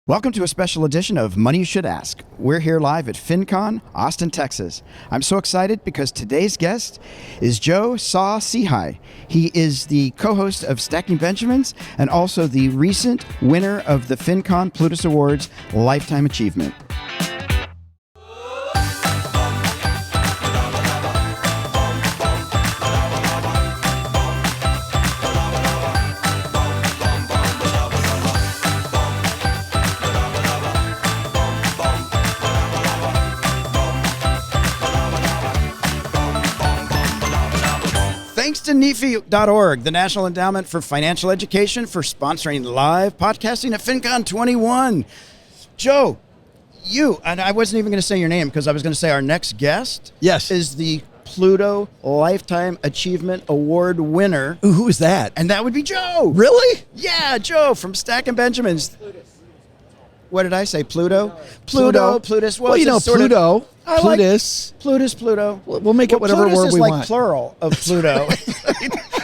Welcome to a special edition of Money You Should Ask. We're here live at FinCon, Austin, Texas. I'm so excited because today's guest is Joe Saul-Sehy. He is the co-host of Stacking Benjamins and also the recent winner of the FinCon Plutus Awards Lifetime Achievement. Thanks to NEFI.org, the National Endowment for Financial Education, for sponsoring live podcasting at FinCon 21. Joe, you, and I wasn't even going to say your name because I was going to say our next guest is the Pluto Lifetime Achievement Award winner. Ooh, who is that? And that would be Joe. Really? Yeah, Joe from Stacking Benjamins. What did I say? Pluto? Plutus. Well, you know, Pluto. Plutus. Pluto. We'll make it whatever Plutus word we is like want. Plural of Pluto.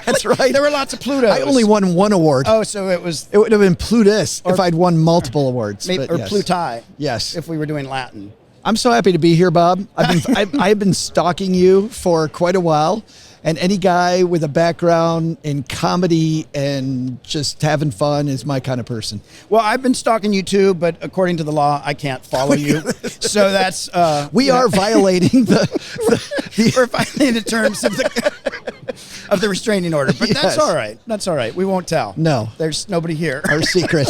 That's right. There were lots of Plutos. I only won one award. Oh, so it was... It would have been Plutus if I'd won multiple awards. Maybe, or yes. Pluti. Yes. If we were doing Latin. I'm so happy to be here, Bob. I've been stalking you for quite a while. And any guy with a background in comedy and just having fun is my kind of person. Well, I've been stalking you too, but according to the law, I can't follow you. So that's... we are violating we're violating the terms of the restraining order. But yes. That's all right. That's all right. We won't tell. No. There's nobody here. Our secret.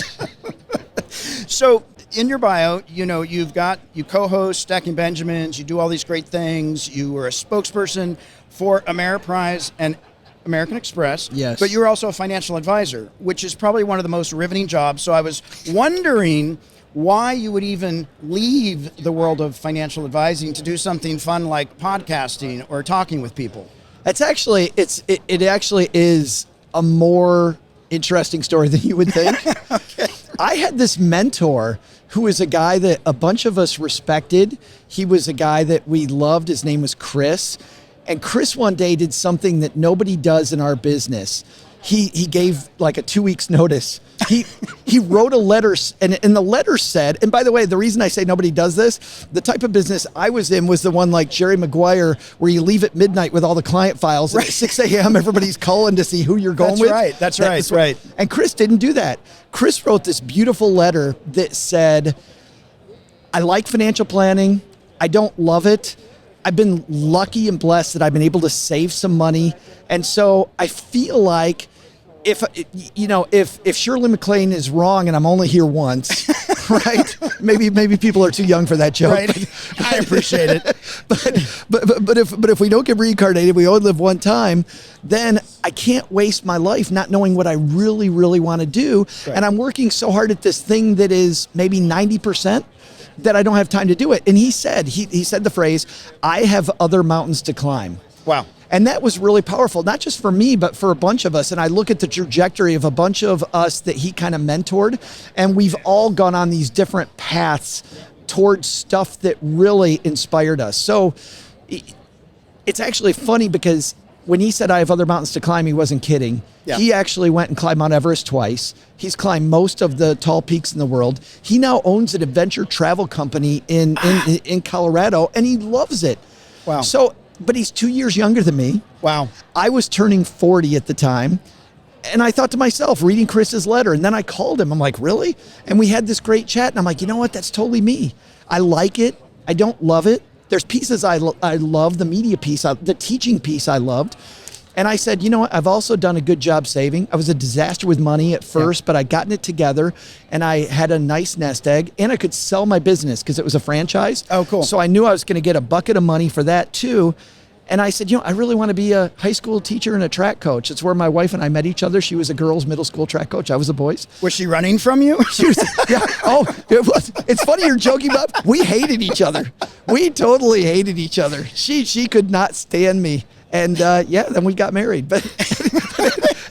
So in your bio, you know, you co-host Stacking Benjamins, you do all these great things. You were a spokesperson for Ameriprise and American Express. Yes. But you're also a financial advisor, which is probably one of the most riveting jobs. So I was wondering why you would even leave the world of financial advising to do something fun like podcasting or talking with people. It's actually, it actually is a more interesting story than you would think. Okay. I had this mentor who was a guy that a bunch of us respected. He was a guy that we loved. His name was Chris. And Chris one day did something that nobody does in our business. He gave like a 2 weeks notice. He wrote a letter, and the letter said, and by the way, the reason I say nobody does this, the type of business I was in was the one like Jerry Maguire, where you leave at midnight with all the client files. Right. At 6 a.m., everybody's calling to see who you're going with. That's right. And Chris didn't do that. Chris wrote this beautiful letter that said, I like financial planning. I don't love it. I've been lucky and blessed that I've been able to save some money. And so I feel like if Shirley MacLaine is wrong and I'm only here once, right? Maybe people are too young for that joke. Right. I appreciate it. But if we don't get reincarnated, we only live one time, then I can't waste my life not knowing what I really, really want to do. Right. And I'm working so hard at this thing that is maybe 90%. That I don't have time to do it. And he said the phrase, I have other mountains to climb. Wow. And that was really powerful, not just for me, but for a bunch of us. And I look at the trajectory of a bunch of us that he kind of mentored, and we've all gone on these different paths towards stuff that really inspired us. So it's actually funny because when he said I have other mountains to climb, he wasn't kidding. Yeah. He actually went and climbed Mount Everest twice. He's climbed most of the tall peaks in the world. He now owns an adventure travel company in Colorado, and he loves it. Wow. So, but he's 2 years younger than me. Wow. I was turning 40 at the time. And I thought to myself, reading Chris's letter, and then I called him. I'm like, really? And we had this great chat. And I'm like, you know what? That's totally me. I like it. I don't love it. There's pieces I love, the media piece, the teaching piece I loved. And I said, you know what? I've also done a good job saving. I was a disaster with money at first, but I'd gotten it together and I had a nice nest egg and I could sell my business because it was a franchise. Oh, cool. So I knew I was going to get a bucket of money for that too. And I said, you know, I really want to be a high school teacher and a track coach. It's where my wife and I met each other. She was a girls' middle school track coach. I was a boys'. Was she running from you? She was, yeah. Oh, it was. It's funny you're joking about. We hated each other. We totally hated each other. She could not stand me. And then we got married. But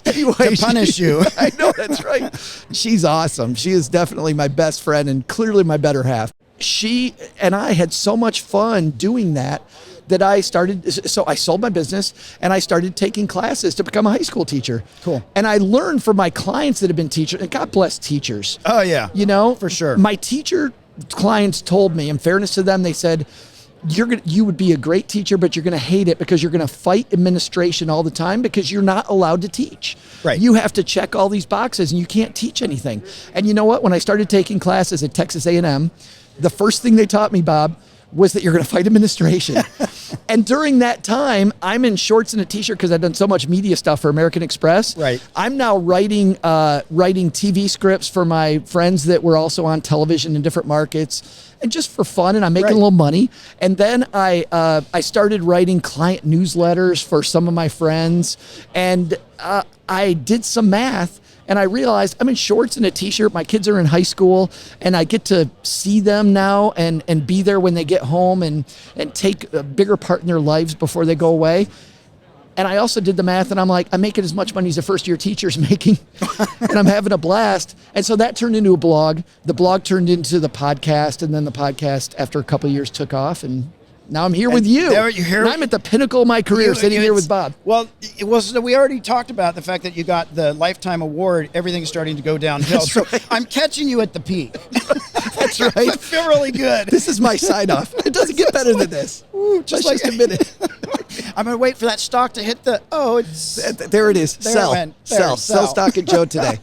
anyway, to punish you. I know, that's right. She's awesome. She is definitely my best friend and clearly my better half. She and I had so much fun doing that that I started. So I sold my business and I started taking classes to become a high school teacher. Cool. And I learned from my clients that have been teachers, and God bless teachers. Oh yeah. You know, for sure. My teacher clients told me, in fairness to them, they said, you would be a great teacher, but you're going to hate it because you're going to fight administration all the time because you're not allowed to teach. Right. You have to check all these boxes and you can't teach anything. And you know what? When I started taking classes at Texas A&M, the first thing they taught me, Bob, was that you're going to fight administration. And during that time, I'm in shorts and a t-shirt because I've done so much media stuff for American Express. Right. I'm now writing TV scripts for my friends that were also on television in different markets, and just for fun, and I'm making a little money. And then I started writing client newsletters for some of my friends, and I did some math. And I realized I'm in shorts and a t-shirt. My kids are in high school and I get to see them now and be there when they get home and take a bigger part in their lives before they go away. And I also did the math and I'm like, I'm making as much money as a first year teacher's making and I'm having a blast. And so that turned into a blog. The blog turned into the podcast, and then the podcast after a couple of years took off, and now I'm here with you. And I'm at the pinnacle of my career, sitting here with Bob. Well, we already talked about the fact that you got the Lifetime Award. Everything's starting to go downhill. That's so right. I'm catching you at the peak. That's right. I feel really good. This is my sign-off. It doesn't get better than this. Ooh, Just admit it. I'm going to wait for that stock to hit the, There it is. There Sell. it went. There, Sell stock in Joe today.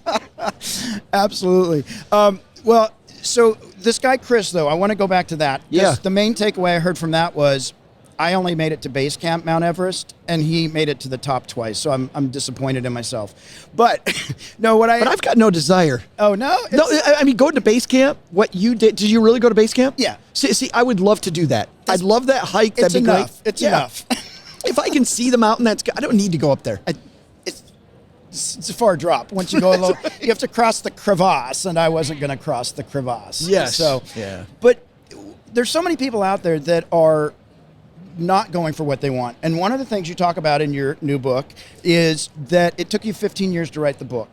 Absolutely. Well, so this guy, Chris, though, I want to go back to that. Yeah. The main takeaway I heard from that was I only made it to base camp, Mount Everest, and he made it to the top twice. So I'm disappointed in myself. But no, But I've got no desire. Oh, no? No, I mean, going to base camp, what you did you really go to base camp? Yeah. See, I would love to do that. I'd love that hike. That'd be enough. great. It's enough. If I can see the mountain, that's good. I don't need to go up there. It's a far drop. Once you go a little, you have to cross the crevasse, and I wasn't going to cross the crevasse. Yes. So, yeah. But there's so many people out there that are not going for what they want. And one of the things you talk about in your new book is that it took you 15 years to write the book,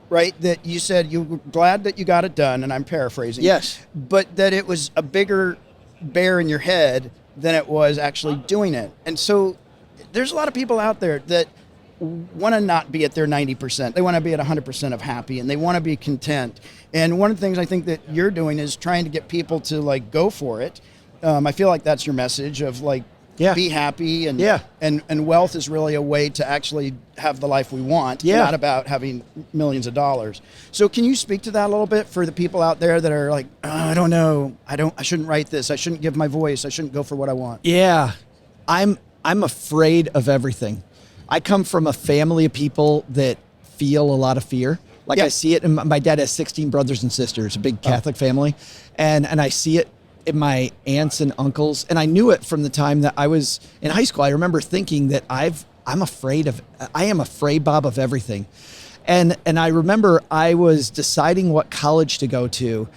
right? That you said you were glad that you got it done, and I'm paraphrasing. Yes. But that it was a bigger bear in your head than it was actually doing it. And so there's a lot of people out there that want to not be at their 90%. They want to be at 100% of happy, and they want to be content. And one of the things I think that you're doing is trying to get people to like go for it. I feel like that's your message of like, be happy, and wealth is really a way to actually have the life we want, not about having millions of dollars. So can you speak to that a little bit for the people out there that are like, I don't know, I shouldn't write this, I shouldn't give my voice, I shouldn't go for what I want. Yeah. I'm afraid of everything. I come from a family of people that feel a lot of fear. Like I see it, and my dad has 16 brothers and sisters, a big Catholic family, and I see it in my aunts and uncles, and I knew it from the time that I was in high school. I remember thinking that I am afraid, Bob, of everything. And I remember I was deciding what college to go to,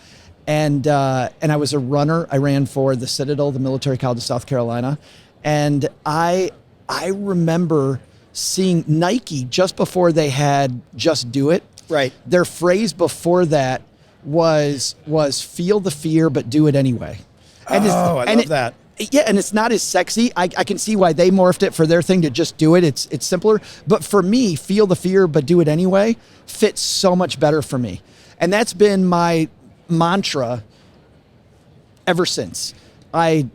and I was a runner. I ran for the Citadel, the Military College of South Carolina, and I remember seeing Nike just before they had Just Do It. Right. Their phrase before that was feel the fear, but do it anyway. And I love that. Yeah, and it's not as sexy. I can see why they morphed it for their thing to just do it. It's simpler. But for me, feel the fear, but do it anyway, fits so much better for me. And that's been my mantra ever since. I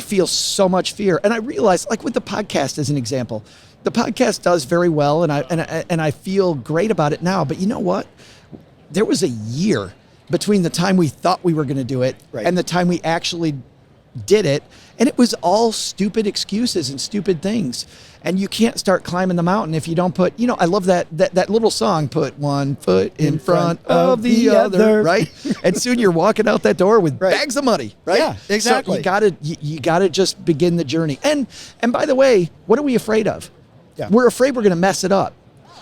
feel so much fear. And I realize, like with the podcast as an example, the podcast does very well, and I feel great about it now. But you know what? There was a year between the time we thought we were going to do it and the time we actually did it, and it was all stupid excuses and stupid things. And you can't start climbing the mountain if you don't put, I love that little song, put one foot in front of the other, right? And soon you're walking out that door with bags of money, right? Yeah, exactly. So you gotta just begin the journey. And by the way, what are we afraid of? Yeah. We're afraid we're going to mess it up.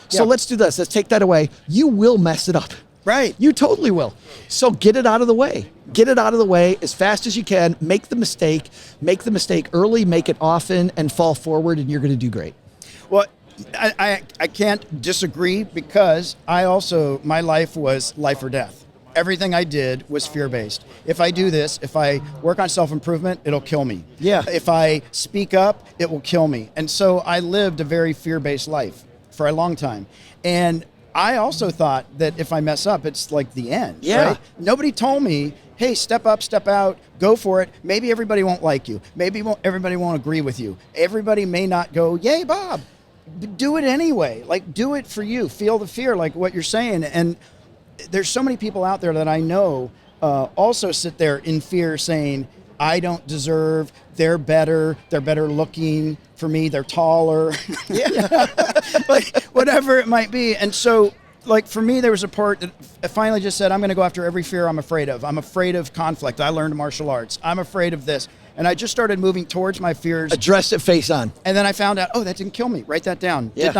So let's do this. Let's take that away. You will mess it up. Right. You totally will. So get it out of the way. Get it out of the way as fast as you can. Make the mistake early, make it often, and fall forward, and you're going to do great. Well, I can't disagree, because my life was life or death. everything I did was fear-based. If I do this, if I work on self-improvement, it'll kill me. Yeah. If I speak up, it will kill me. And so I lived a very fear-based life for a long time. And I also thought that if I mess up, it's like the end. Yeah. Right? Nobody told me, hey, step up, step out, go for it. Maybe everybody won't like you. Maybe everybody won't agree with you. Everybody may not go, yay, Bob. Do it anyway. Like, do it for you. Feel the fear, like what you're saying. And there's so many people out there that I know also sit there in fear saying, I don't deserve, they're better looking for me, they're taller, like whatever it might be. And so, like for me, there was a part that I finally just said, I'm going to go after every fear I'm afraid of. I'm afraid of conflict. I learned martial arts. I'm afraid of this. And I just started moving towards my fears. Address it face on. And then I found out, oh, that didn't kill me. Write that down. Yeah. Did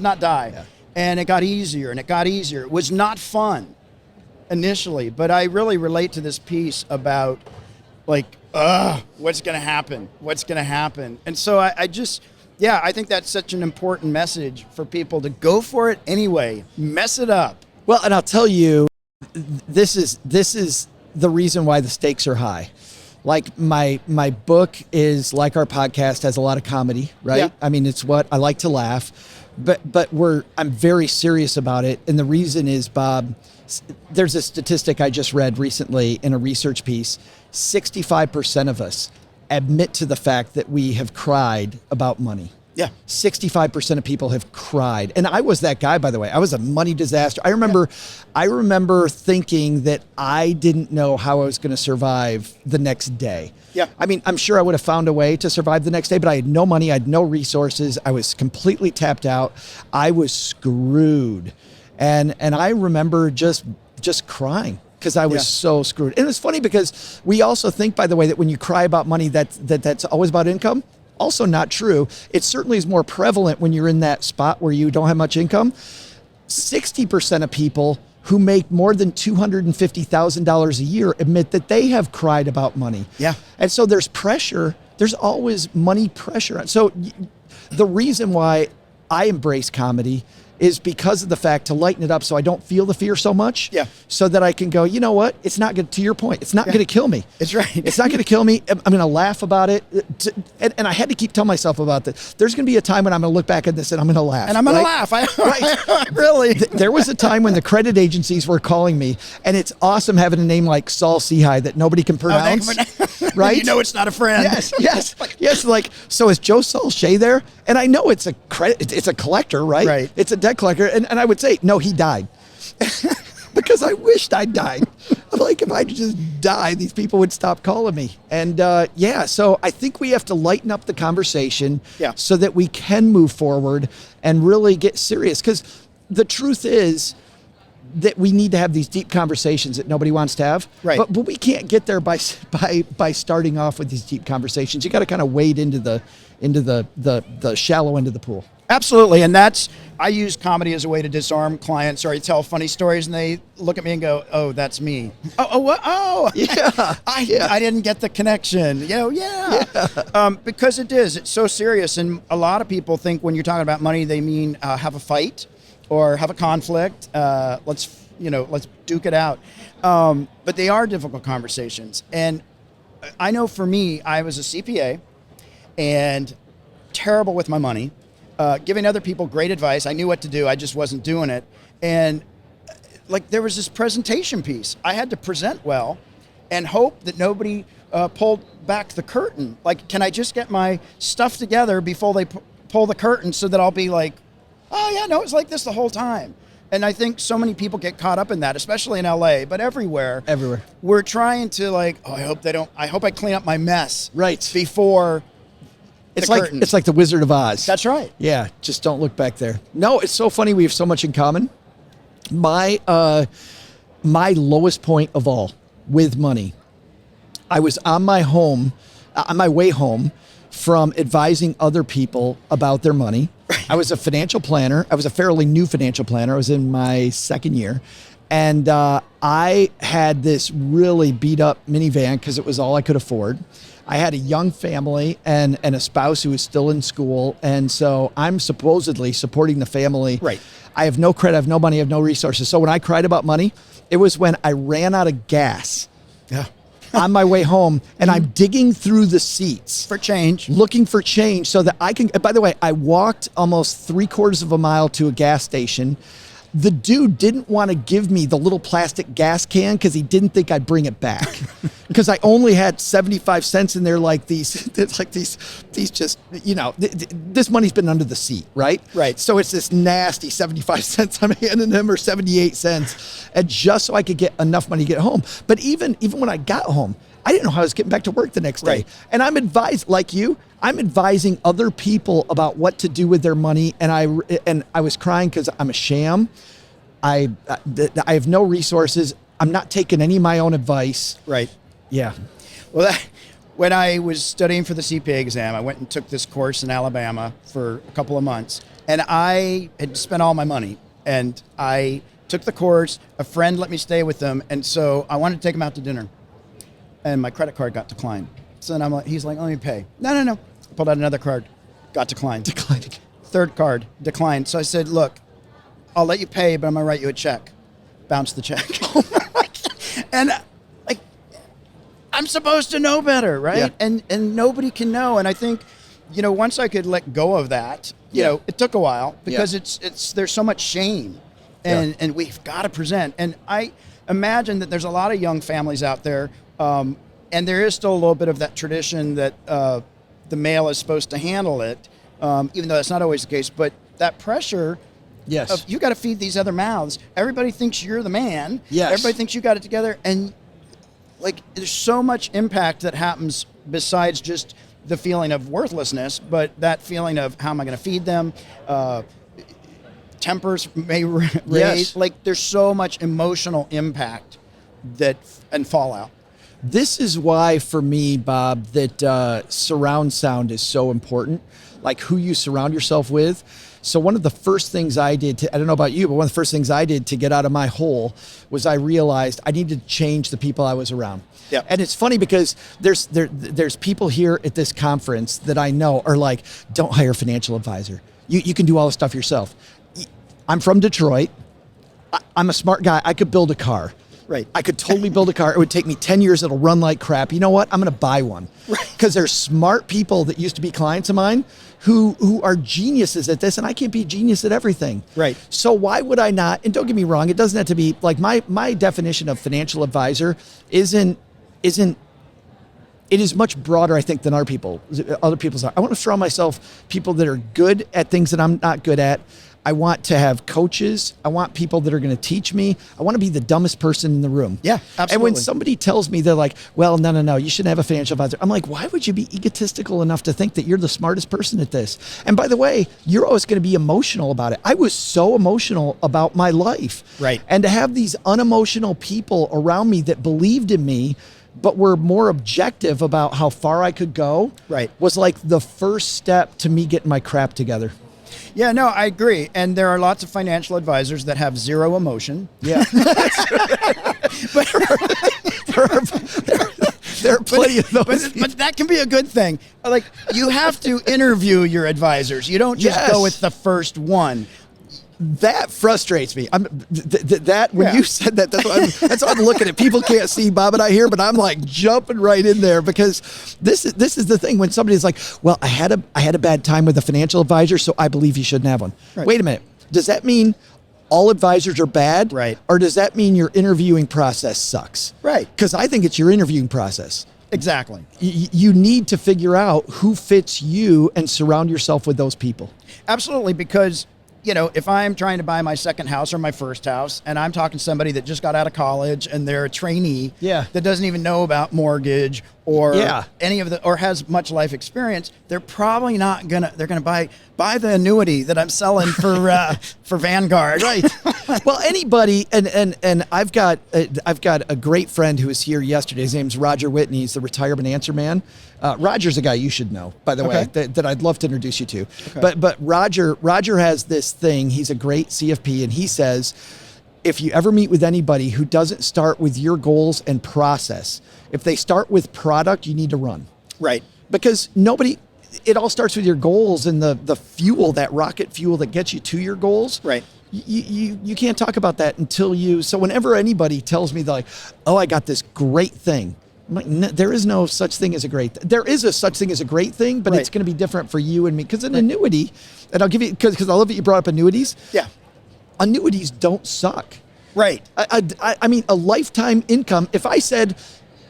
not die. Yeah. And it got easier and it got easier. It was not fun initially, but I really relate to this piece about like, what's going to happen? What's going to happen? And so I think that's such an important message for people to go for it anyway. Mess it up. Well, and I'll tell you, this is the reason why the stakes are high. Like my book is like our podcast, has a lot of comedy, right? Yeah. I mean, it's what I like to laugh. But I'm very serious about it. And the reason is, Bob, there's a statistic I just read recently in a research piece. 65% of us admit to the fact that we have cried about money. Yeah. 65% of people have cried. And I was that guy, by the way. I was a money disaster. I remember thinking that I didn't know how I was going to survive the next day. Yeah. I mean, I'm sure I would have found a way to survive the next day, but I had no money. I had no resources. I was completely tapped out. I was screwed. And I remember just crying because I was so screwed. And it's funny because we also think, by the way, that when you cry about money, that's always about income. Also not true. It certainly is more prevalent when you're in that spot where you don't have much income. 60% of people who make more than $250,000 a year admit that they have cried about money. Yeah. And so there's pressure. There's always money pressure. So the reason why I embrace comedy is because of the fact to lighten it up so I don't feel the fear so much. Yeah. So that I can go, you know what? It's not good. To your point, it's not going to kill me. It's right. It's not going to kill me. I'm going to laugh about it. And I had to keep telling myself about this. There's going to be a time when I'm going to look back at this and I'm going to laugh. And I'm going to laugh. Right. Really. There was a time when the credit agencies were calling me, and it's awesome having a name like Saul-Sehy that nobody can pronounce. Right? You know it's not a friend. Yes. Like, so is Joe Saul-Sehy there? And I know it's a credit. It's a collector, right? Right. It's a debt collector. And I would say, no, he died. Because I wished I'd died. I'm like, if I just died, these people would stop calling me. And so I think we have to lighten up the conversation so that we can move forward and really get serious. Because the truth is that we need to have these deep conversations that nobody wants to have. Right. But we can't get there by starting off with these deep conversations. You got to kind of wade into the shallow end of the pool. Absolutely. And I use comedy as a way to disarm clients, or I tell funny stories and they look at me and go, oh, that's me. What? Oh, yeah. I didn't get the connection. Because it is. It's so serious. And a lot of people think when you're talking about money, they mean have a fight or have a conflict. Let's duke it out. But they are difficult conversations. And I know for me, I was a CPA and terrible with my money. Giving other people great advice. I knew what to do. I just wasn't doing it. And like there was this presentation piece. I had to present well and hope that nobody pulled back the curtain. Like, can I just get my stuff together before they pull the curtain so that I'll be like, oh yeah, no, it's like this the whole time. And I think so many people get caught up in that, especially in LA, but everywhere. We're trying to like, oh, I hope I clean up my mess. Right. Before It's like the Wizard of Oz. That's right. Yeah, just don't look back there. No, it's so funny. We have so much in common. My lowest point of all with money, I was on my way home from advising other people about their money. I was a financial planner. I was a fairly new financial planner. I was in my second year. And I had this really beat up minivan because it was all I could afford. I had a young family and a spouse who was still in school. And so I'm supposedly supporting the family. Right. I have no credit, I have no money, I have no resources. So when I cried about money, It was when I ran out of gas Yeah. on my way home, and I'm digging through the seats For change. looking for change so that I can. By the way, I walked almost 3/4 of a mile to a gas station. The dude didn't want to give me the little plastic gas can because he didn't think I'd bring it back. Because I only had 75 cents in there, like these just, this money's been under the seat, right? Right. So it's this nasty 75 cents I'm handing him, or 78 cents, and just so I could get enough money to get home. But even when I got home, I didn't know how I was getting back to work the next day. Right. And I'm advising other people about what to do with their money. And I was crying because I'm a sham. I have no resources. I'm not taking any of my own advice. Right. Yeah. Well, when I was studying for the CPA exam, I went and took this course in Alabama for a couple of months, and I had spent all my money, and I took the course. A friend let me stay with them, and so I wanted to take him out to dinner, and my credit card got declined. So then he's like, let me pay. No. I pulled out another card, got declined. Declined again. Third card, declined. So I said, look, I'll let you pay, but I'm going to write you a check. Bounce the check. And I'm supposed to know better, right? Yeah. And nobody can know. And I think, once I could let go of that, it took a while because there's so much shame, and we've got to present. And I imagine that there's a lot of young families out there, and there is still a little bit of that tradition that the male is supposed to handle it, even though that's not always the case. But that pressure. Yes. You got to feed these other mouths. Everybody thinks you're the man. Yes. Everybody thinks you got it together. And there's so much impact that happens besides just the feeling of worthlessness, but that feeling of how am I going to feed them? Tempers may raise. Yes. There's so much emotional impact and fallout. This is why, for me, Bob, that surround sound is so important, like who you surround yourself with. So one of the first things I did, I don't know about you, but one of the first things I did to get out of my hole was I realized I needed to change the people I was around. Yeah. And it's funny because there's people here at this conference that I know are like, don't hire a financial advisor. You can do all this stuff yourself. I'm from Detroit. I'm a smart guy. I could build a car. Right. I could totally build a car. It would take me 10 years. It'll run like crap. You know what? I'm going to buy one. Right. Because there's smart people that used to be clients of mine who are geniuses at this, and I can't be a genius at everything. Right. So why would I not? And don't get me wrong, it doesn't have to be like my definition of financial advisor isn't it is much broader, I think, than other people's are. I want to surround myself people that are good at things that I'm not good at. I want to have coaches. I want people that are going to teach me. I want to be the dumbest person in the room. Yeah, absolutely. And when somebody tells me, they're like, well, no, you shouldn't have a financial advisor. I'm like, why would you be egotistical enough to think that you're the smartest person at this? And by the way, you're always going to be emotional about it. I was so emotional about my life. Right. And to have these unemotional people around me that believed in me, but were more objective about how far I could go, right, was like the first step to me getting my crap together. Yeah, no, I agree. And there are lots of financial advisors that have zero emotion. Yeah. But there are plenty of those. But that can be a good thing. Like, you have to interview your advisors. You don't just go with the first one. That frustrates me. When you said that, that's what I'm looking at. People can't see Bob and I here, but I'm like jumping right in there because this is the thing when somebody's like, well, I had a bad time with a financial advisor, so I believe you shouldn't have one. Right. Wait a minute. Does that mean all advisors are bad? Right. Or does that mean your interviewing process sucks? Right. Because I think it's your interviewing process. Exactly. You need to figure out who fits you and surround yourself with those people. Absolutely, because if I'm trying to buy my second house or my first house and I'm talking to somebody that just got out of college and they're a trainee that doesn't even know about mortgage or any of or has much life experience, they're probably not they're gonna buy the annuity that I'm selling for Vanguard. Right. Well, anybody, and I've got a great friend who was here yesterday. His name's Roger Whitney. He's the retirement answer man. Roger's a guy you should know, by the way, that I'd love to introduce you to. Okay. But Roger has this thing. He's a great CFP, and he says, if you ever meet with anybody who doesn't start with your goals and process, if they start with product, you need to run. Right. Because it all starts with your goals and the fuel, that rocket fuel that gets you to your goals. Right. you can't talk about that until so whenever anybody tells me like, oh, I got this great thing, I'm like, there is no such thing as a great there is a such thing as a great thing, but it's going to be different for you and me. Because an annuity, and I'll give you, because I love that you brought up annuities. Yeah. Annuities don't suck. Right. I mean, a lifetime income. If I said,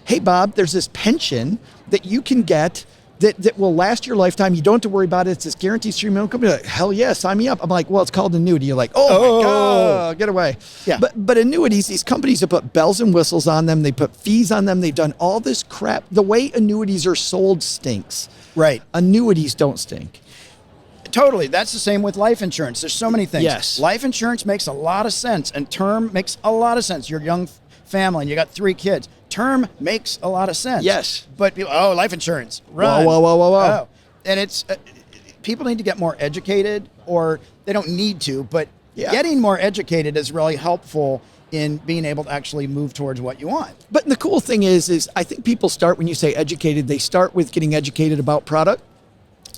hey, Bob, there's this pension that you can get that will last your lifetime. You don't have to worry about it. It's this guaranteed stream of income. You're like, hell yeah, sign me up. I'm like, well, it's called an annuity. You're like, oh my God, get away. Yeah. But annuities, these companies have put bells and whistles on them. They put fees on them. They've done all this crap. The way annuities are sold stinks. Right. Annuities don't stink. Totally. That's the same with life insurance. There's so many things. Yes. Life insurance makes a lot of sense, and term makes a lot of sense. You're a young family and you got 3 kids. Term makes a lot of sense. Yes. But people, life insurance. Run. Whoa. Oh. And it's people need to get more educated, or they don't need to, but getting more educated is really helpful in being able to actually move towards what you want. But the cool thing is I think people start, when you say educated, they start with getting educated about product.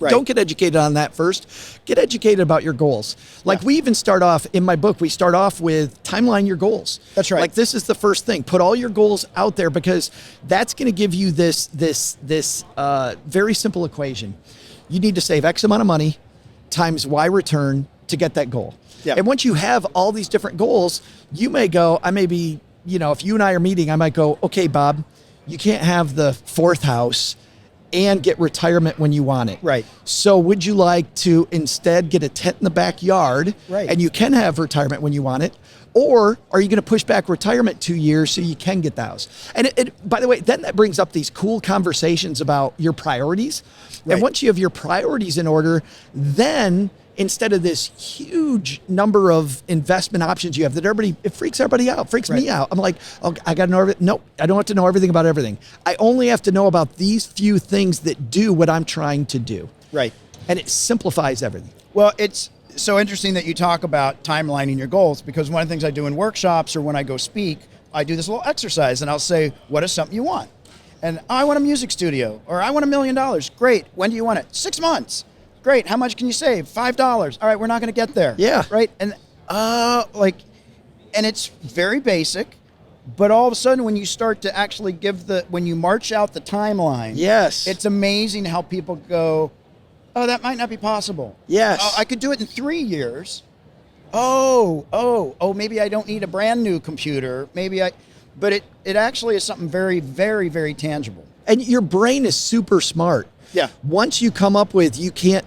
Right. Don't get educated on that first. Get educated about your goals. Like we even start off, in my book, we start off with timeline your goals. That's right. Like this is the first thing. Put all your goals out there, because that's going to give you this very simple equation. You need to save X amount of money times Y return to get that goal. Yeah. And once you have all these different goals, you may go, if you and I are meeting, I might go, okay, Bob, you can't have the 4th house and get retirement when you want it. Right. So would you like to instead get a tent in the backyard, right, and you can have retirement when you want it? Or are you going to push back retirement 2 years so you can get the house? And by the way, then that brings up these cool conversations about your priorities. Right. And once you have your priorities in order, then instead of this huge number of investment options you have that it freaks everybody out, freaks me out. I'm like, oh, I got to know everything. Nope, I don't have to know everything about everything. I only have to know about these few things that do what I'm trying to do. Right. And it simplifies everything. Well, it's so interesting that you talk about timelining your goals, because one of the things I do in workshops or when I go speak, I do this little exercise and I'll say, what is something you want? And I want a music studio, or I want $1 million. Great. When do you want it? 6 months. Great. How much can you save? $5. All right, we're not going to get there. Yeah. Right. And and it's very basic, but all of a sudden when you start to actually when you march out the timeline, yes, it's amazing how people go, oh, that might not be possible. Yes. Oh, I could do it in 3 years. Oh, maybe I don't need a brand new computer. But it actually is something very, very, very tangible. And your brain is super smart. Yeah. Once you come up with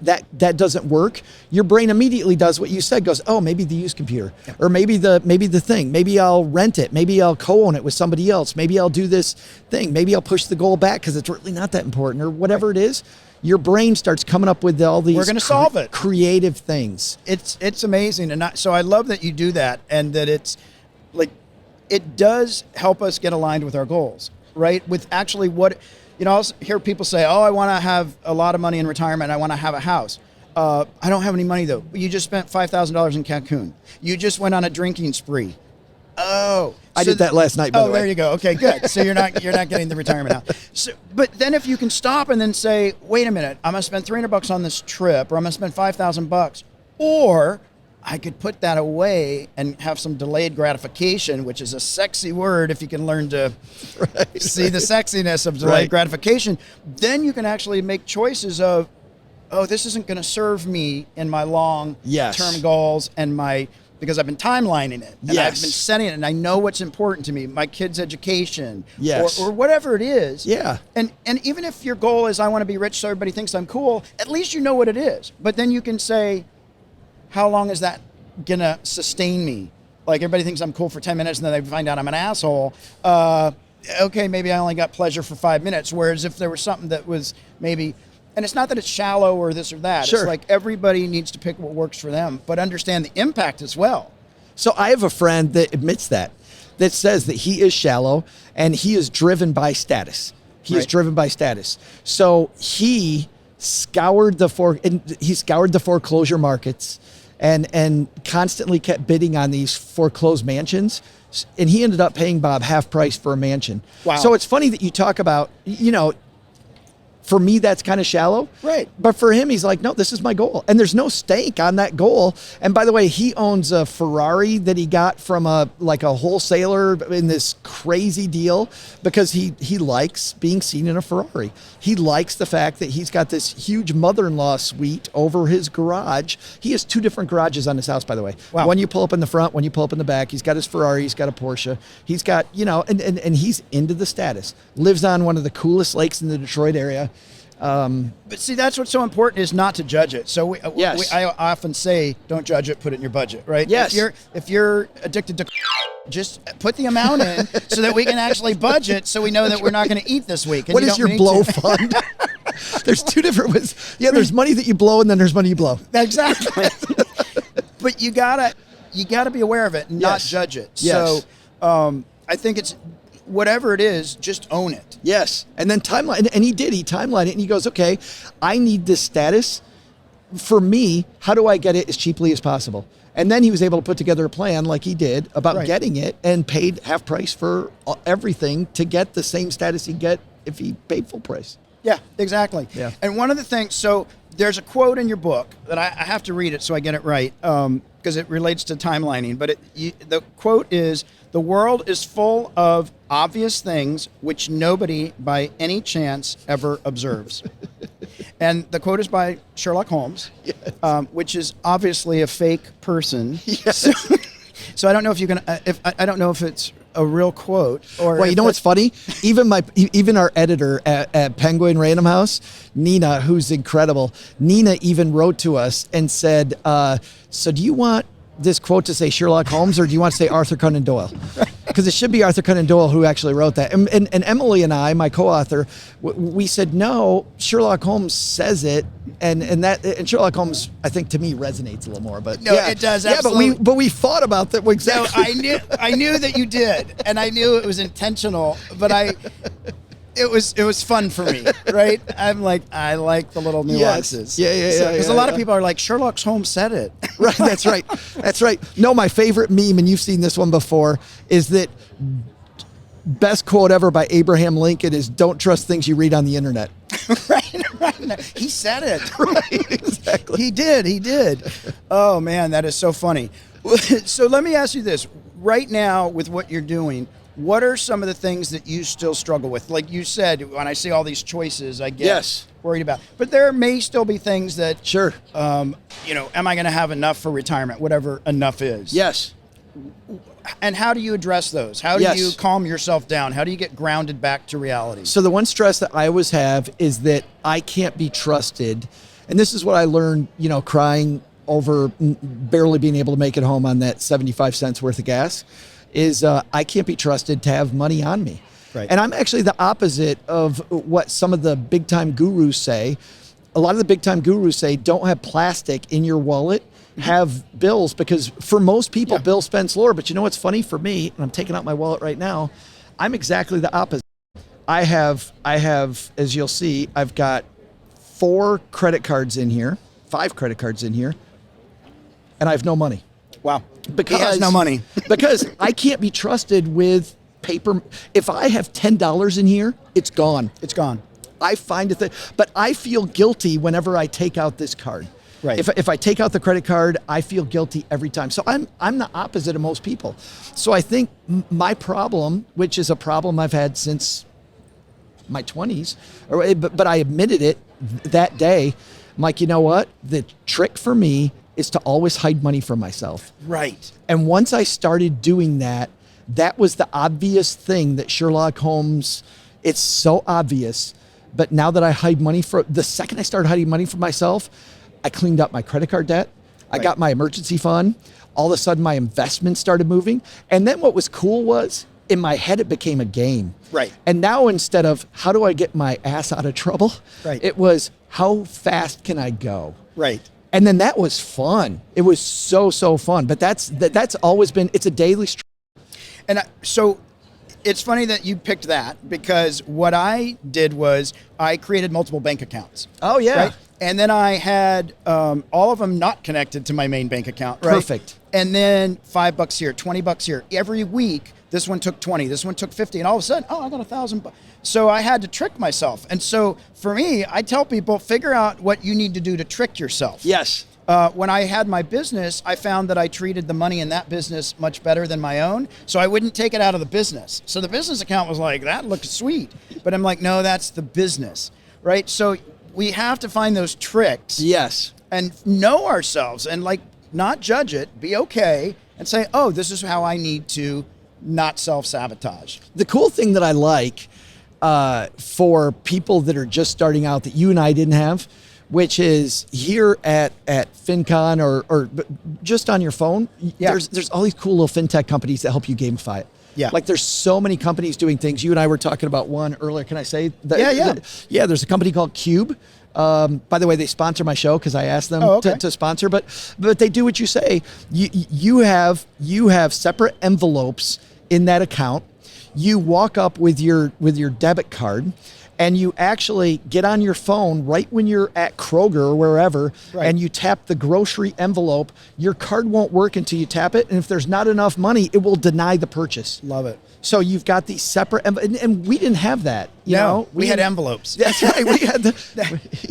that doesn't work, your brain immediately does what you said, goes, oh, maybe the used computer, or maybe the thing, maybe I'll rent it, maybe I'll co-own it with somebody else, maybe I'll do this thing, maybe I'll push the goal back because it's really not that important, or whatever it is. Your brain starts coming up with all these we're going to solve it, creative things. It's amazing. And so I love that you do that, and that it's like, it does help us get aligned with our goals, right? With actually what, I'll hear people say, oh, I want to have a lot of money in retirement. I want to have a house. I don't have any money though. You just spent $5,000 in Cancun. You just went on a drinking spree. Oh, I did that last night, by the way. Oh, there you go. Okay, good. So you're not getting the retirement house. So, but then if you can stop and then say, wait a minute, I'm going to spend $300 on this trip, or I'm going to spend $5,000, or I could put that away and have some delayed gratification, which is a sexy word if you can learn to see the sexiness of delayed gratification. Then you can actually make choices of, oh, this isn't going to serve me in my long-term goals and because I've been timelining it, and I've been setting it, and I know what's important to me, my kids' education, or whatever it is. Yeah. And even if your goal is I want to be rich so everybody thinks I'm cool, at least you know what it is. But then you can say, how long is that gonna sustain me? Like, everybody thinks I'm cool for 10 minutes and then they find out I'm an asshole. Okay, maybe I only got pleasure for 5 minutes. Whereas if there was something that was maybe, and it's not that it's shallow or this or that. Sure. It's like everybody needs to pick what works for them, but understand the impact as well. So I have a friend that admits that says that he is shallow and he is driven by status. He is driven by status. So he scoured the foreclosure markets and constantly kept bidding on these foreclosed mansions. And he ended up paying Bob half price for a mansion. Wow. So it's funny that you talk about, For me, that's kind of shallow. Right. But for him, he's like, no, this is my goal. And there's no stake on that goal. And by the way, he owns a Ferrari that he got from a wholesaler in this crazy deal because he likes being seen in a Ferrari. He likes the fact that he's got this huge mother-in-law suite over his garage. He has 2 different garages on his house, by the way. Wow. One you pull up in the front, one you pull up in the back. He's got his Ferrari, he's got a Porsche. He's got, and he's into the status. Lives on one of the coolest lakes in the Detroit area. But see, that's what's so important is not to judge it. So I often say, don't judge it, put it in your budget, right? Yes. If you're addicted to, just put the amount in so that we can actually budget, so we know that we're not going to eat this week. And what is your blow fund? There's 2 different ways. Yeah, there's money that you blow, and then there's money you blow. Exactly. But you gotta be aware of it and not judge it. Yes. So I think it's whatever it is, just own it. Yes. And then timeline, and he timeline it, and he goes, okay, I need this status. For me, how do I get it as cheaply as possible? And then he was able to put together a plan like he did about getting it and paid half price for everything to get the same status he'd get if he paid full price. Yeah, exactly. Yeah. And one of the things, so there's a quote in your book that I have to read it so I get it right, because it relates to timelining. But the quote is, "The world is full of obvious things which nobody by any chance ever observes." And the quote is by Sherlock Holmes, which is obviously a fake person. Yes. So I don't know if you can. I don't know if it's a real quote or. Well, you know what's funny? Even our editor at Penguin Random House, Nina, who's incredible. Nina even wrote to us and said, "So do you want this quote to say Sherlock Holmes, or do you want to say Arthur Conan Doyle?" Because it should be Arthur Conan Doyle who actually wrote that. And Emily and I, my co-author, we said, no, Sherlock Holmes says it. And Sherlock Holmes, I think, to me, resonates a little more. But no, it does. Absolutely. Yeah, but we thought about that exactly. No, I knew that you did, and I knew it was intentional. But it was fun for me, right? I'm like, I like the little nuances. Yes. Yeah. Because a lot of people are like, Sherlock Holmes said it. Right, that's right. That's right. No, my favorite meme, and you've seen this one before, is that best quote ever by Abraham Lincoln is, "Don't trust things you read on the internet." Right. He said it. Right, exactly. He did. Oh, man, that is so funny. So let me ask you this. Right now, with what you're doing, what are some of the things that you still struggle with? Like you said, when I see all these choices, I get worried about. But there may still be things that, sure, am I going to have enough for retirement? Whatever enough is. Yes. And how do you address those? How do you calm yourself down? How do you get grounded back to reality? So the one stress that I always have is that I can't be trusted. And this is what I learned, crying over barely being able to make it home on that 75 cents worth of gas. Is I can't be trusted to have money on me. Right. And I'm actually the opposite of what some of the big time gurus say. A lot of the big time gurus say, don't have plastic in your wallet, have bills, because for most people, bills spend slower. But you know what's funny for me, and I'm taking out my wallet right now, I'm exactly the opposite. I have, as you'll see, I've got 5 credit cards in here, and I have no money. Wow. Because he has no money. Because I can't be trusted with paper. If I have $10 in here, it's gone. It's gone. I find it but I feel guilty whenever I take out this card. Right. If I take out the credit card, I feel guilty every time. So I'm the opposite of most people. So I think my problem, which is a problem I've had since my 20s, but I admitted it that day. I'm like, you know what? The trick for me is to always hide money from myself. Right. And once I started doing that, that was the obvious thing that Sherlock Holmes, it's so obvious. But now that I hide money the second I started hiding money from myself, I cleaned up my credit card debt. I got my emergency fund. All of a sudden my investments started moving. And then what was cool was, in my head, it became a game. Right. And now instead of how do I get my ass out of trouble, it was how fast can I go? Right. And then that was fun. It was so fun. But that's always been, it's a daily struggle. And so it's funny that you picked that, because what I did was I created multiple bank accounts. Oh, yeah. Right? And then I had all of them not connected to my main bank account. Right? Perfect. And then $5 here, $20 here. Every week, This one took 20, this one took 50, and all of a sudden, I got $1,000. So I had to trick myself. And so for me, I tell people, figure out what you need to do to trick yourself. Yes. When I had my business, I found that I treated the money in that business much better than my own. So I wouldn't take it out of the business. So the business account was like, that looks sweet. But I'm like, no, that's the business, right? So we have to find those tricks. Yes. And know ourselves and like not judge it, be okay, and say, oh, this is how I need to not self-sabotage. The cool thing that I like for people that are just starting out that you and I didn't have, which is here at FinCon or just on your phone, there's all these cool little fintech companies that help you gamify it. Yeah. Like there's so many companies doing things. You and I were talking about one earlier. Can I say that? Yeah, there's a company called Cube. By the way, they sponsor my show because I asked them to sponsor, but they do what you say. You have separate envelopes in that account. You walk up with your debit card, and you actually get on your phone right when you're at Kroger or wherever, and you tap the grocery envelope. Your card won't work until you tap it, and if there's not enough money, it will deny the purchase. Love it. So you've got these separate, and we didn't have that. You know, we had envelopes. That's right. We had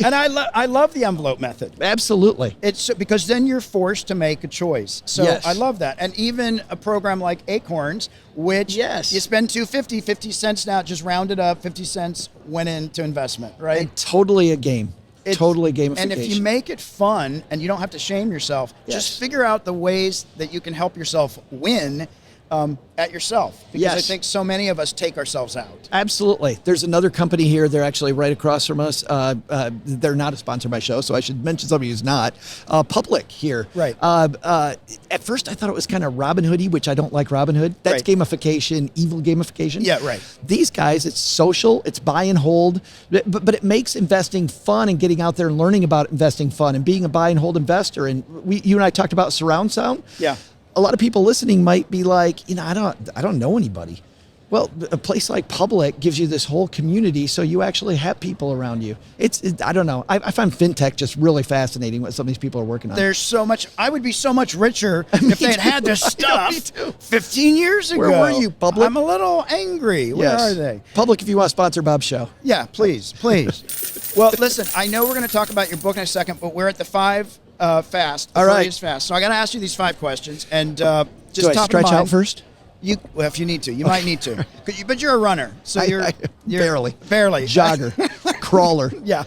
and I love the envelope method. Absolutely. It's because then you're forced to make a choice. So I love that. And even a program like Acorns, which you spend $2.50, 50 cents now, just rounded up, 50 cents went into investment, right? And totally a game. Totally gamification. And if you make it fun and you don't have to shame yourself, just figure out the ways that you can help yourself win at yourself, because I think so many of us take ourselves out. Absolutely. There's another company here. They're actually right across from us. They're not a sponsor of my show, so I should mention somebody who's not. Public here. Right. At first, I thought it was kind of Robin Hood-y, which I don't like Robin Hood. That's gamification, evil gamification. Yeah, right. These guys, it's social, it's buy and hold, but it makes investing fun and getting out there and learning about investing fun and being a buy and hold investor. And you and I talked about surround sound. Yeah. A lot of people listening might be like, I don't know anybody. Well, a place like Public gives you this whole community, so you actually have people around you. I don't know. I find fintech just really fascinating what some of these people are working on. There's so much. I would be so much richer if they had this stuff 15 years ago. Where were you, Public? I'm a little angry. Where are they? Public, if you want to sponsor Bob's show. Yeah, please. Well, listen, I know we're going to talk about your book in a second, but we're at the 5 fast. All right. Fast. So I got to ask you these 5 questions, and just top of stretch mind, out first? Well, if you need to, you might need to. But you're a runner, so you're barely jogger, crawler. Yeah,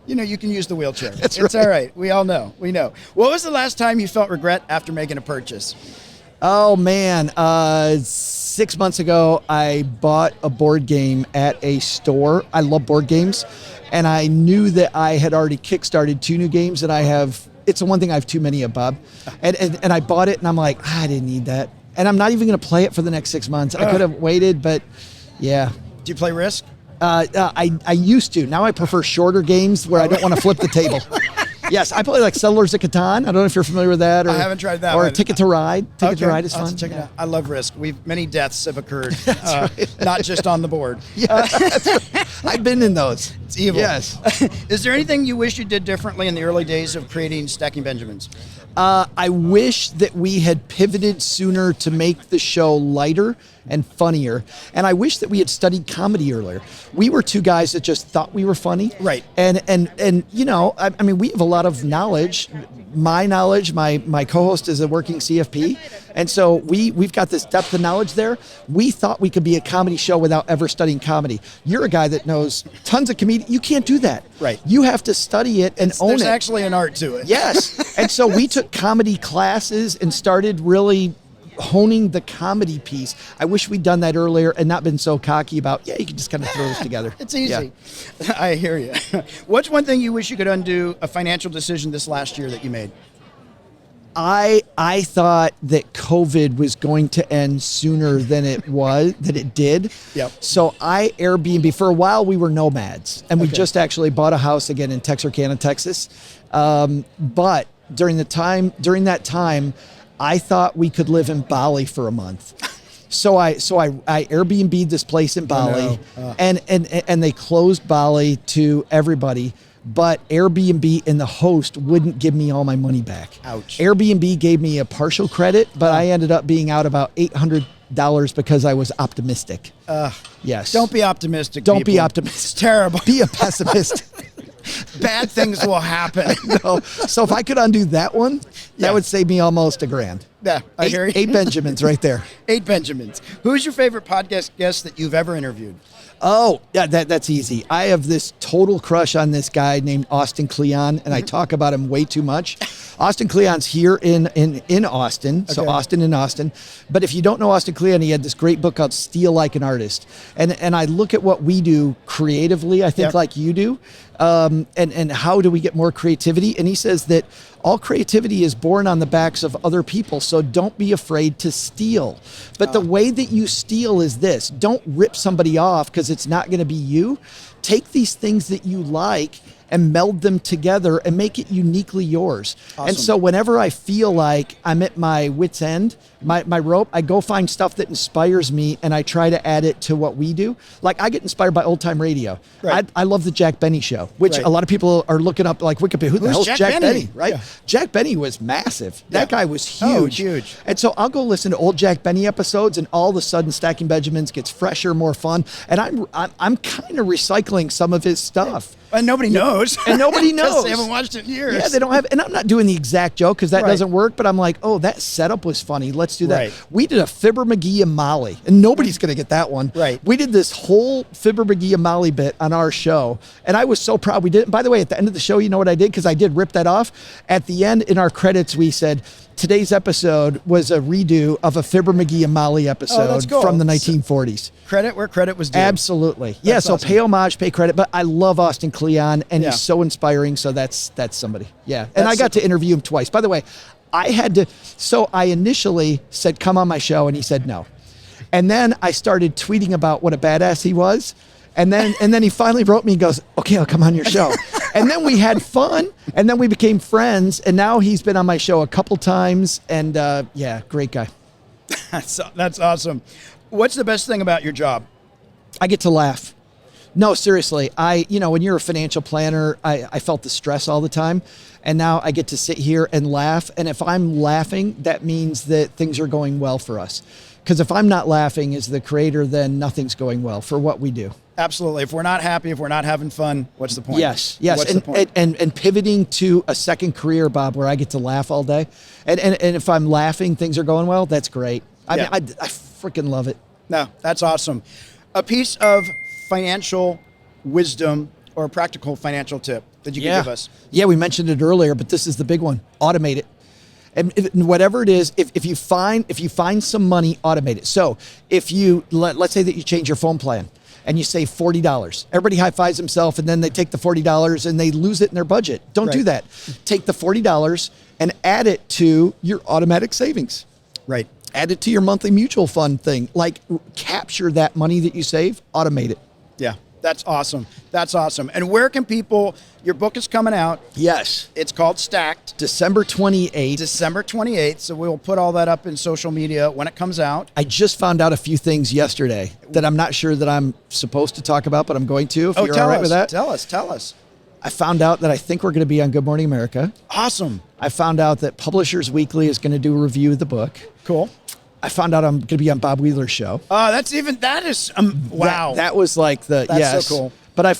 you can use the wheelchair. It's right. All right. We all know. We know. What was the last time you felt regret after making a purchase? Oh man, 6 months ago, I bought a board game at a store. I love board games. And I knew that I had already kickstarted 2 new games that I have. It's the one thing I have too many of, Bob. And I bought it and I'm like, I didn't need that. And I'm not even going to play it for the next 6 months. I could have waited, but yeah. Do you play Risk? I used to. Now I prefer shorter games where I don't want to flip the table. Yes, I play like Settlers of Catan. I don't know if you're familiar with that. Or, I haven't tried that or one. Ticket to Ride. Ticket to Ride is fun. Check it out. I love Risk. Many deaths have occurred, not just on the board. Yeah, I've been in those. It's evil. Yes. Is there anything you wish you did differently in the early days of creating Stacking Benjamins? I wish that we had pivoted sooner to make the show lighter and funnier. And I wish that we had studied comedy earlier. We were 2 guys that just thought we were funny. Right. And I mean, we have a lot of knowledge. My knowledge, my co-host is a working CFP. And so we've got this depth of knowledge there. We thought we could be a comedy show without ever studying comedy. You're a guy that knows tons of comedy. You can't do that. Right. You have to study it and own it. There's actually an art to it. Yes. And so we took comedy classes and started really honing the comedy piece. I wish we'd done that earlier and not been so cocky about, you can just kind of throw this together. It's easy. Yeah. I hear you. What's one thing you wish you could undo a financial decision this last year that you made? I thought that COVID was going to end sooner than it did. Yep. So I Airbnb, for a while we were nomads, and we just actually bought a house again in Texarkana, Texas. But during that time, I thought we could live in Bali for a month. So I Airbnb'd this place in Bali, and they closed Bali to everybody. But Airbnb and the host wouldn't give me all my money back. Ouch. Airbnb gave me a partial credit, but I ended up being out about $800 because I was optimistic. Yes. Don't be optimistic. Don't be people. optimistic. It's terrible. Be a pessimist. Bad things will happen. No. So if I could undo that one, that would save me almost $1,000. Yeah, I hear you. 8 Benjamins right there. 8 Benjamins. Who's your favorite podcast guest that you've ever interviewed? Oh, yeah, that's easy. I have this total crush on this guy named Austin Kleon, and I talk about him way too much. Austin Kleon's here in Austin, so Okay. Austin in Austin. But if you don't know Austin Kleon, he had this great book called Steal Like an Artist. And I look at what we do creatively, I think like you do, and how do we get more creativity? And he says that all creativity is born on the backs of other people, so don't be afraid to steal. But the way that you steal is this. Don't rip somebody off because it's not going to be you. Take these things that you like and meld them together and make it uniquely yours. Awesome. And so whenever I feel like I'm at my wit's end, my rope, I go find stuff that inspires me and I try to add it to what we do. Like I get inspired by old time radio. Right. I love the Jack Benny show, which a lot of people are looking up like Wikipedia. Who the hell's Jack Benny? Right? Yeah. Jack Benny was massive. That guy was huge. Oh, huge. And so I'll go listen to old Jack Benny episodes and all of a sudden Stacking Benjamins gets fresher, more fun. And I'm kind of recycling some of his stuff. And nobody knows. And nobody knows. 'Cause they haven't watched it in years. Yeah, they don't have, and I'm not doing the exact joke because that doesn't work, but I'm like, oh, that setup was funny. Let's do that. Right. We did a Fibber McGee and Molly, and nobody's going to get that one. Right. We did this whole Fibber McGee and Molly bit on our show, and I was so proud we did it. By the way, at the end of the show, you know what I did? Because I did rip that off. At the end, in our credits, we said, today's episode was a redo of a Fibber McGee and Molly episode that's cool. from the 1940s. Credit where credit was due. Absolutely. Yeah, so awesome. pay homage, pay credit. But I love Austin Kleon, and he's so inspiring, so that's somebody. Yeah. And I got to interview him twice. By the way, I initially said, come on my show, and he said no. And then I started tweeting about what a badass he was. And then he finally wrote me and goes, okay, I'll come on your show. And then we had fun, and then we became friends, and now he's been on my show a couple times, and great guy. That's awesome. What's the best thing about your job? I get to laugh. No, seriously. When you're a financial planner, I felt the stress all the time. And now I get to sit here and laugh. And if I'm laughing, that means that things are going well for us. Because if I'm not laughing as the creator, then nothing's going well for what we do. Absolutely. If we're not happy, if we're not having fun, what's the point? Yes. What's the point? And pivoting to a second career, Bob, where I get to laugh all day. And if I'm laughing, things are going well, that's great. I mean, I freaking love it. No, that's awesome. A piece of financial wisdom or a practical financial tip that you can give us. Yeah, we mentioned it earlier, but this is the big one. Automate it. And whatever it is, if you find some money, automate it. So if let's say that you change your phone plan and you save $40, everybody high fives themselves, and then they take the $40 and they lose it in their budget. Don't do that. Take the $40 and add it to your automatic savings. Right. Add it to your monthly mutual fund thing. Like capture that money that you save, automate it. Yeah, that's awesome. That's awesome. And where can people, your book is coming out. Yes. It's called Stacked. December 28th. December 28th. So we'll put all that up in social media when it comes out. I just found out a few things yesterday that I'm not sure that I'm supposed to talk about, but I'm going to, if you're all right with that. Tell us. I found out that I think we're going to be on Good Morning America. Awesome. I found out that Publishers Weekly is going to do a review of the book. Cool. I found out I'm going to be on Bob Wheeler's show. That is wow. That was like That's so cool. But I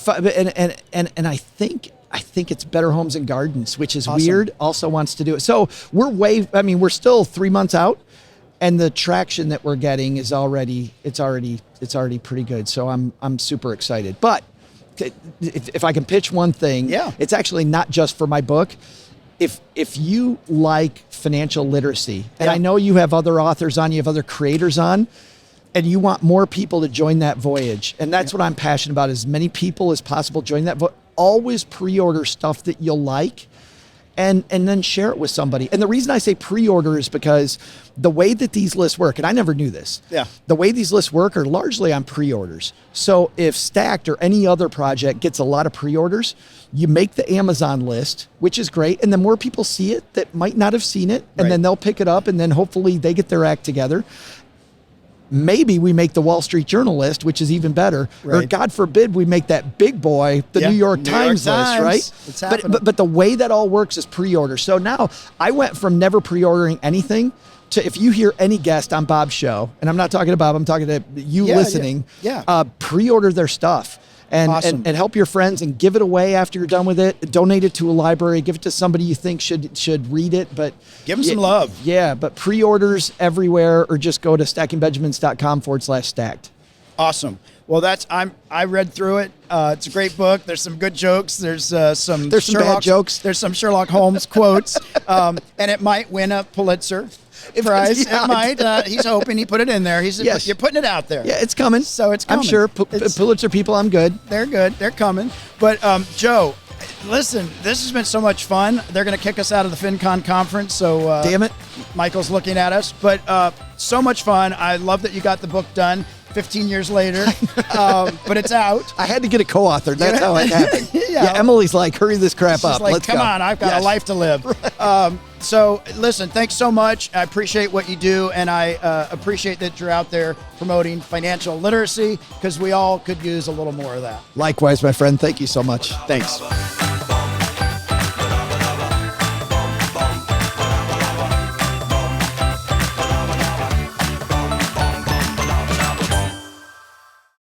think it's Better Homes and Gardens, which is weird. Also wants to do it. So we're still 3 months out, and the traction that we're getting is already pretty good. So I'm super excited. But if I can pitch one thing, it's actually not just for my book. If you like financial literacy, and I know you have other authors on, you have other creators on, and you want more people to join that voyage, and that's what I'm passionate about, as many people as possible join that voyage. Always pre-order stuff that you'll like, and then share it with somebody. And the reason I say pre-order is because the way that these lists work, and I never knew this, the way these lists work are largely on pre-orders. So if Stacked or any other project gets a lot of pre-orders, you make the Amazon list, which is great, and the more people see it that might not have seen it, and then they'll pick it up, and then hopefully they get their act together. Maybe we make the Wall Street Journal list, which is even better. Or God forbid we make that big boy, the New York Times list, right? It's happening. But the way that all works is pre-order. So now I went from never pre-ordering anything if you hear any guest on Bob's show, and I'm not talking to Bob, I'm talking to you listening, pre-order their stuff. And help your friends and give it away after you're done with it. Donate it to a library. Give it to somebody you think should read it. But give them some love. Yeah, but pre-orders everywhere, or just go to stackingbenjamins.com/stacked. Awesome. Well, I read through it. It's a great book. There's some good jokes. There's some bad jokes. There's some Sherlock Holmes quotes, and it might win a Pulitzer Prize. Yeah. It might. He's hoping. He put it in there. You're putting it out there. Yeah, it's coming. So it's coming. I'm sure. Pulitzer people, I'm good. They're good. They're coming. But Joe, listen, this has been so much fun. They're going to kick us out of the FinCon conference. So damn it, Michael's looking at us. But so much fun. I love that you got the book done 15 years later, but it's out. I had to get a co-author. That's how it happened. Yeah, Emily's like, hurry this crap up. Like, Let's come go. on, I've got a life to live. So listen, thanks so much. I appreciate what you do, and I appreciate that you're out there promoting financial literacy, because we all could use a little more of that. Likewise, my friend. Thank you so much. Thanks.